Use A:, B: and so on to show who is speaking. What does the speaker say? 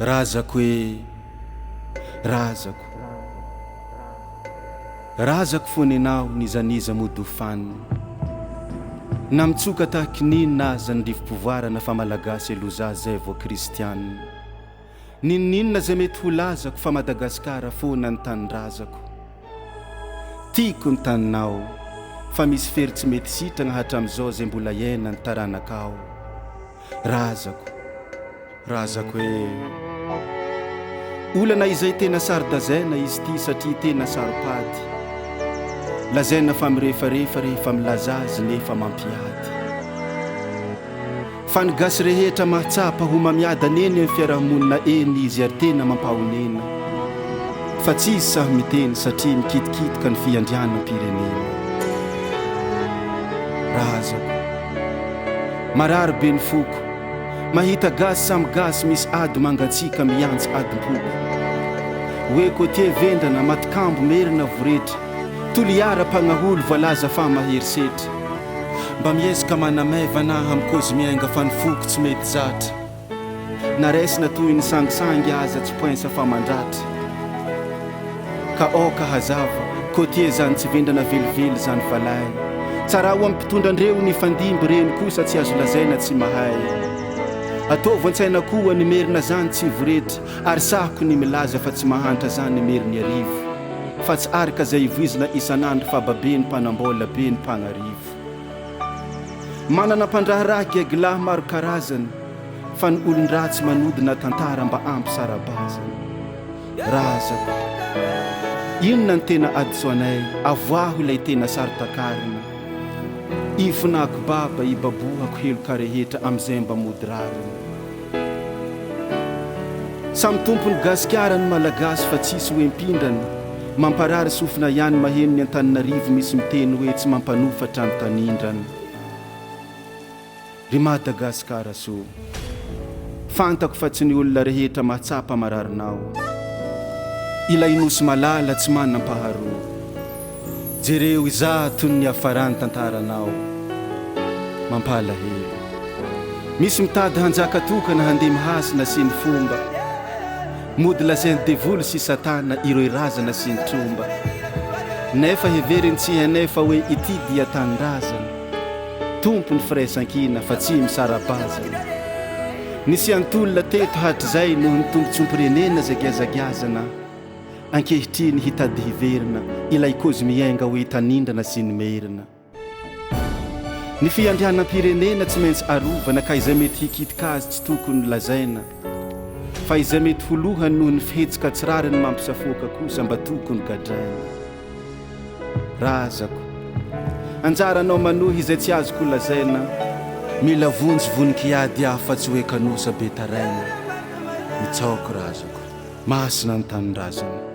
A: Razako e razako, razako fony anao nizaniza modofany na mitsoka tahaky ninona aza ny rivo-pivoarana fa malagasy aloza zay vo kristianina ninninona zay mety ho lazako fa Madagaskara fona ny tany-razako tiako ny taninao fa misy fery tsy mety sitrana hatramizao zay mbola iaina ny taranakao razako razako e olana izay tena sardazaina izy ty satria tena saropady lazaina fa mirefarefa rehefa milaza azy nefa mampiady fa ny gasy rehetra mahatsapa ho mamiadany eny amin'ny fiarahamonina eny izy ary tena mampahonena fa tsy izy sahy miteny satria mikitikitika ny fiandrianam-pirenena razako marary be ny foko mahita gasy samy gasy misy ady mangatsika miantsy adim-poko hoe kotie vendrana matikambo merina voretra toliara-pagnaholo voalaza fa maherisetra mba miezaka manameva na amikozy miainga fa ny foko tsy mety zatra na resina toy ny sangisangy aza tsy poinsa fa mandratra ka oka hazava kotie zany tsy vendrana velively zany valay tsara ho ampitondra-ndreo ny fandimby reny kosa tsy azo lazaina tsy mahay ataovy an-tsaina koa ny merina zany tsy voretra ary sahako ny milaza fa tsy mahantra zany ny meriny arivo fa tsy arika zay ivoizina isan'andro fa babe ny mpanambola be ny mpagnarivo manana mpandraharaky aglahy maro karazany fa ny olon-dratsy manodina tantara mba ampy sarabazany razako inona ny tena adisoanay avoaho ilay tena sarotakarina ifinako baba ibabohako heloka rehetra am'izay mba mody rariny samy tompony gasikara ny malagasy fa tsisy hoe mpindrany mamparary sofina ihany maheno ny Antananarivo misy miteny hoe tsy mampanofatra ny tanindrany ry Madagaskara so fantako fa tsy ny olona rehetra mahatsapa mararinao ilay nosy malala tsy manam-paharoa jereo izatony ny afarany tantaranao mampalahelo misy mitady hanjaka tokana handeha mihasina sy ny fomba mody lazainy devoly sy satana ireo razana sy ny tromba nefa heveriny tsy hainay fa hoe ity dia tany-razana tompo ny firaisan-kina fa tsy misarabazana nisy antolona teto hatr'izay noho ny tombotsompirenena zagiazagazana ankehitriny hitady hiverina ilay kozy miainga hoe tanindrana sy ny merina ny fiandrianam-pirenena tsy maintsy arovana ka izay mety hikitika azy tsy tokony lazaina fa izay mety holohany noho ny fihetsika tsy rariny mampisafoaka kosa mba tokony gadraina razako anjaranao manohy izay tsy azoko lazaina mila vonjy voninkiady aho fa tsy hoe kanosa be taraina mitsaoko razako masina ny tanin-razana